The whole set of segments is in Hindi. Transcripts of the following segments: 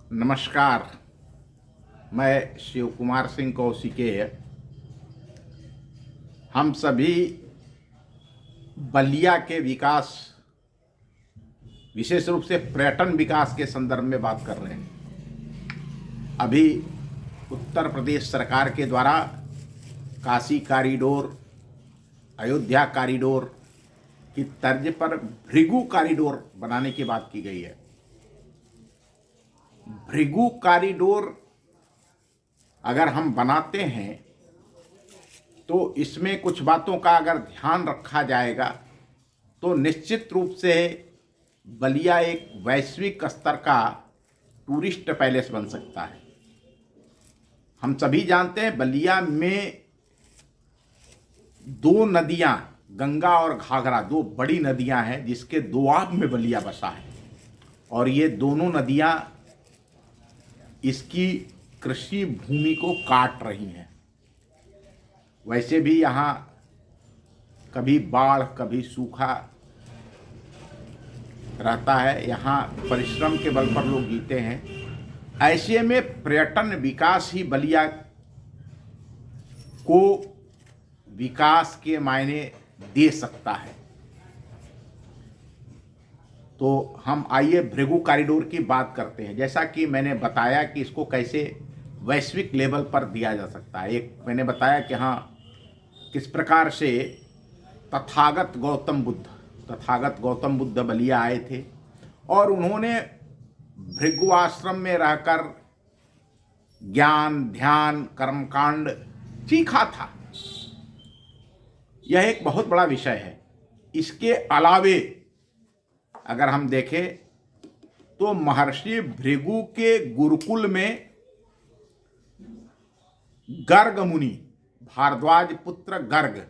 नमस्कार। मैं शिव कुमार सिंह कौशिकेय। हम सभी बलिया के विकास, विशेष रूप से पर्यटन विकास के संदर्भ में बात कर रहे हैं। अभी उत्तर प्रदेश सरकार के द्वारा काशी कॉरिडोर, अयोध्या कॉरिडोर की तर्ज पर भृगु कॉरिडोर बनाने की बात की गई है। भृगु कॉरिडोर अगर हम बनाते हैं तो इसमें कुछ बातों का अगर ध्यान रखा जाएगा तो निश्चित रूप से बलिया एक वैश्विक स्तर का टूरिस्ट पैलेस बन सकता है। हम सभी जानते हैं बलिया में दो नदियां, गंगा और घाघरा, दो बड़ी नदियां हैं जिसके दोआब में बलिया बसा है और ये दोनों नदियां इसकी कृषि भूमि को काट रही हैं। वैसे भी यहाँ कभी बाढ़ कभी सूखा रहता है, यहाँ परिश्रम के बल पर लोग जीते हैं। ऐसे में पर्यटन विकास ही बलिया को विकास के मायने दे सकता है। तो हम आइए भृगु कॉरिडोर की बात करते हैं। जैसा कि मैंने बताया कि इसको कैसे वैश्विक लेवल पर दिया जा सकता है। एक मैंने बताया कि हाँ, किस प्रकार से तथागत गौतम बुद्ध बलिया आए थे और उन्होंने भृगु आश्रम में रहकर ज्ञान, ध्यान, कर्मकांड सीखा था। यह एक बहुत बड़ा विषय है। इसके अलावे अगर हम देखें तो महर्षि भृगु के गुरुकुल में गर्ग मुनि, भारद्वाज पुत्र गर्ग,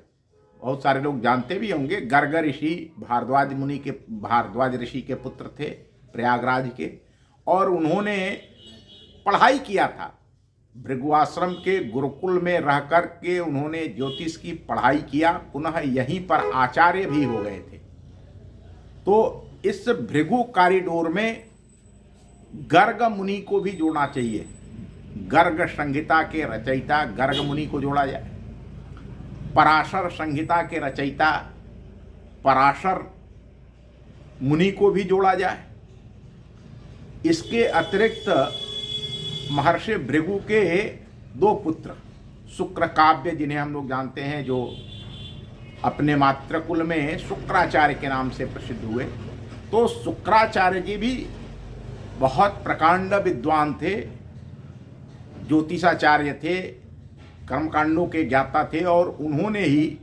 बहुत सारे लोग जानते भी होंगे, गर्ग ऋषि भारद्वाज ऋषि के पुत्र थे प्रयागराज के, और उन्होंने पढ़ाई किया था। भृगु आश्रम के गुरुकुल में रह कर के उन्होंने ज्योतिष की पढ़ाई किया, पुनः यहीं पर आचार्य भी हो गए थे। तो इस भृगु कॉरिडोर में गर्ग मुनि को भी जोड़ना चाहिए। गर्ग संहिता के रचयिता गर्ग मुनि को जोड़ा जाए, पराशर संहिता के रचयिता पराशर मुनि को भी जोड़ा जाए। इसके अतिरिक्त महर्षि भृगु के दो पुत्र शुक्र काव्य, जिन्हें हम लोग जानते हैं, जो अपने मातृकुल में शुक्राचार्य के नाम से प्रसिद्ध हुए, तो शुक्राचार्य जी भी बहुत प्रकांड विद्वान थे, ज्योतिषाचार्य थे, कर्मकांडों के ज्ञाता थे, और उन्होंने ही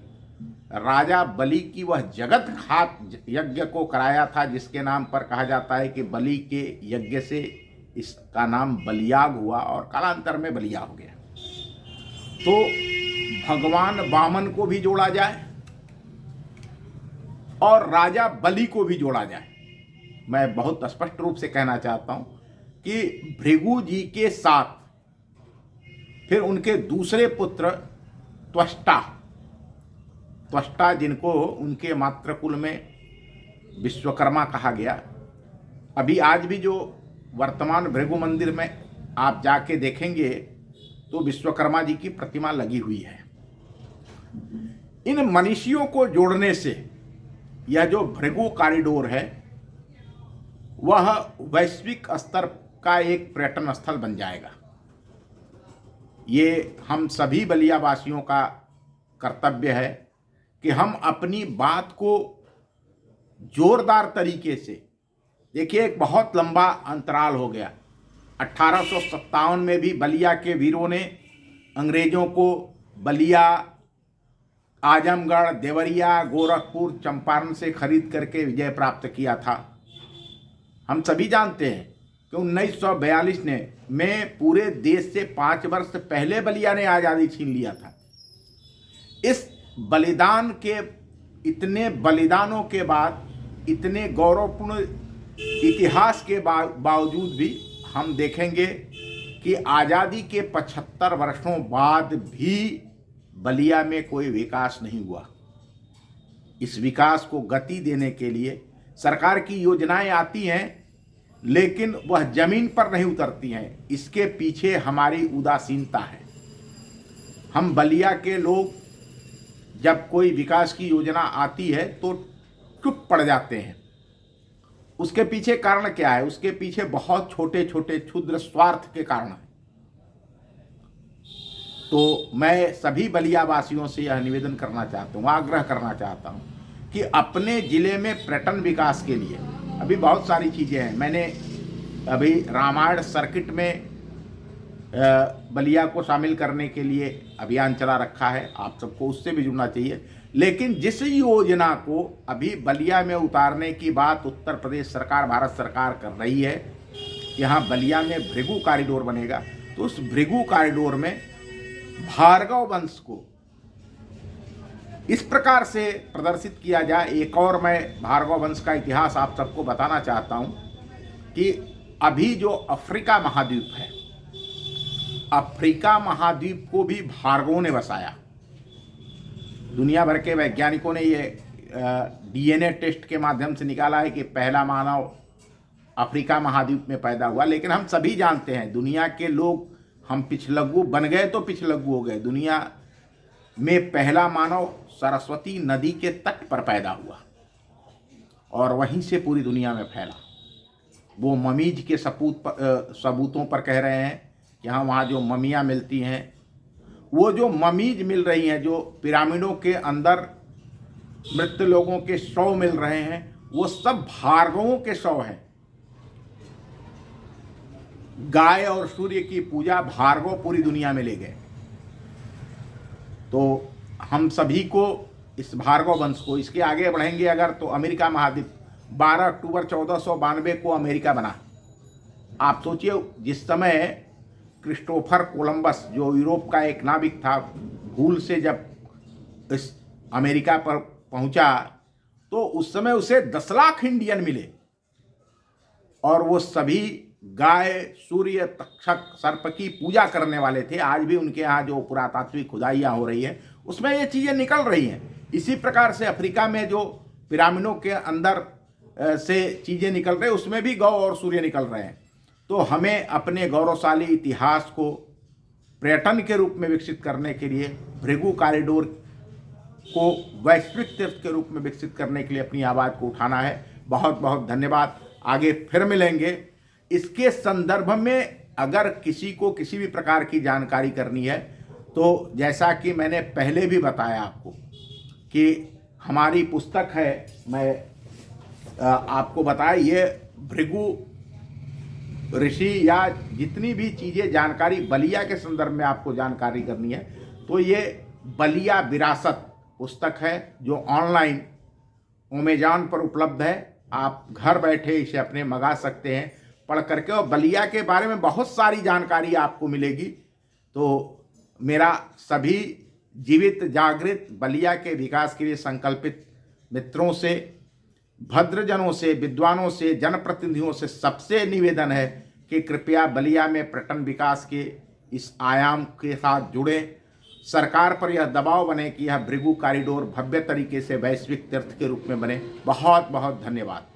राजा बलि की वह जगत घात यज्ञ को कराया था जिसके नाम पर कहा जाता है कि बलि के यज्ञ से इसका नाम बलियाग हुआ और कालांतर में बलिया हो गया। तो भगवान वामन को भी जोड़ा जाए और राजा बलि को भी जोड़ा जाए। मैं बहुत स्पष्ट रूप से कहना चाहता हूं कि भृगु जी के साथ फिर उनके दूसरे पुत्र त्वष्टा, जिनको उनके मातृकुल में विश्वकर्मा कहा गया। अभी आज भी जो वर्तमान भृगु मंदिर में आप जाके देखेंगे तो विश्वकर्मा जी की प्रतिमा लगी हुई है। इन मनीषियों को जोड़ने से यह जो भृगु कॉरिडोर है वह वैश्विक स्तर का एक पर्यटन स्थल बन जाएगा। ये हम सभी बलिया वासियों का कर्तव्य है कि हम अपनी बात को जोरदार तरीके से, देखिए एक बहुत लंबा अंतराल हो गया। 1857 में भी बलिया के वीरों ने अंग्रेजों को बलिया, आजमगढ़, देवरिया, गोरखपुर, चंपारण से खरीद करके विजय प्राप्त किया था। हम सभी जानते हैं कि 1942 में पूरे देश से 5 वर्ष पहले बलिया ने आज़ादी छीन लिया था। इस बलिदान के, इतने बलिदानों के बाद, इतने गौरवपूर्ण इतिहास के बावजूद भी हम देखेंगे कि आज़ादी के 75 वर्षों बाद भी बलिया में कोई विकास नहीं हुआ। इस विकास को गति देने के लिए सरकार की योजनाएं आती हैं लेकिन वह जमीन पर नहीं उतरती हैं। इसके पीछे हमारी उदासीनता है। हम बलिया के लोग जब कोई विकास की योजना आती है तो चुप पड़ जाते हैं। उसके पीछे कारण क्या है? उसके पीछे बहुत छोटे छोटे क्षुद्र स्वार्थ के कारण है। तो मैं सभी बलिया वासियों से यह निवेदन करना चाहता हूँ, आग्रह करना चाहता हूँ कि अपने ज़िले में पर्यटन विकास के लिए अभी बहुत सारी चीज़ें हैं। मैंने अभी रामायण सर्किट में बलिया को शामिल करने के लिए अभियान चला रखा है। आप सबको उससे भी जुड़ना चाहिए। लेकिन जिस योजना को अभी बलिया में उतारने की बात उत्तर प्रदेश सरकार, भारत सरकार कर रही है, यहाँ बलिया में भृगु कॉरिडोर बनेगा, तो उस भृगु कॉरिडोर में भार्गव वंश को इस प्रकार से प्रदर्शित किया जाए। एक और मैं भार्गव वंश का इतिहास आप सबको बताना चाहता हूँ कि अभी जो अफ्रीका महाद्वीप है, अफ्रीका महाद्वीप को भी भार्गवों ने बसाया। दुनिया भर के वैज्ञानिकों ने ये डीएनए टेस्ट के माध्यम से निकाला है कि पहला मानव अफ्रीका महाद्वीप में पैदा हुआ। लेकिन हम सभी जानते हैं, दुनिया के लोग, हम पिछलग्गू बन गए तो पिछलग्गू हो गए। दुनिया में पहला मानव सरस्वती नदी के तट पर पैदा हुआ और वहीं से पूरी दुनिया में फैला। वो ममीज के सबूतों पर कह रहे हैं कि हाँ, वहाँ जो ममियाँ मिलती हैं, वो जो ममीज मिल रही हैं, जो पिरामिडों के अंदर मृत लोगों के शव मिल रहे हैं, वो सब भार्गवों के शव हैं। गाय और सूर्य की पूजा भार्गव पूरी दुनिया में ले गए। तो हम सभी को इस भार्गव वंश को, इसके आगे बढ़ेंगे अगर तो अमेरिका महाद्वीप 12 अक्टूबर 1492 को अमेरिका बना। आप सोचिए, जिस समय क्रिस्टोफर कोलंबस जो यूरोप का एक नाविक था, भूल से जब इस अमेरिका पर पहुंचा तो उस समय उसे 10 लाख इंडियन मिले और वो सभी गाय, सूर्य, तक्षक, सर्प की पूजा करने वाले थे। आज भी उनके यहाँ जो पुरातात्विक खुदाइयाँ हो रही हैं उसमें ये चीज़ें निकल रही हैं। इसी प्रकार से अफ्रीका में जो पिरामिडों के अंदर से चीज़ें निकल रही हैं उसमें भी गौ और सूर्य निकल रहे हैं। तो हमें अपने गौरवशाली इतिहास को पर्यटन के रूप में विकसित करने के लिए, भृगु कॉरिडोर को वैश्विक तीर्थ के रूप में विकसित करने के लिए अपनी आवाज़ को उठाना है। बहुत बहुत धन्यवाद। आगे फिर मिलेंगे। इसके संदर्भ में अगर किसी को किसी भी प्रकार की जानकारी करनी है तो जैसा कि मैंने पहले भी बताया आपको कि हमारी पुस्तक है, मैं आपको बताया, ये भृगु ऋषि या जितनी भी चीज़ें जानकारी बलिया के संदर्भ में आपको जानकारी करनी है तो ये बलिया विरासत पुस्तक है जो ऑनलाइन अमेज़न पर उपलब्ध है। आप घर बैठे इसे अपने मंगा सकते हैं पढ़ करके, और बलिया के बारे में बहुत सारी जानकारी आपको मिलेगी। तो मेरा सभी जीवित जागृत बलिया के विकास के लिए संकल्पित मित्रों से, भद्रजनों से, विद्वानों से, जनप्रतिनिधियों से सबसे निवेदन है कि कृपया बलिया में पर्यटन विकास के इस आयाम के साथ जुड़ें। सरकार पर यह दबाव बने कि यह भृगु कॉरिडोर भव्य तरीके से वैश्विक तीर्थ के रूप में बने। बहुत बहुत धन्यवाद।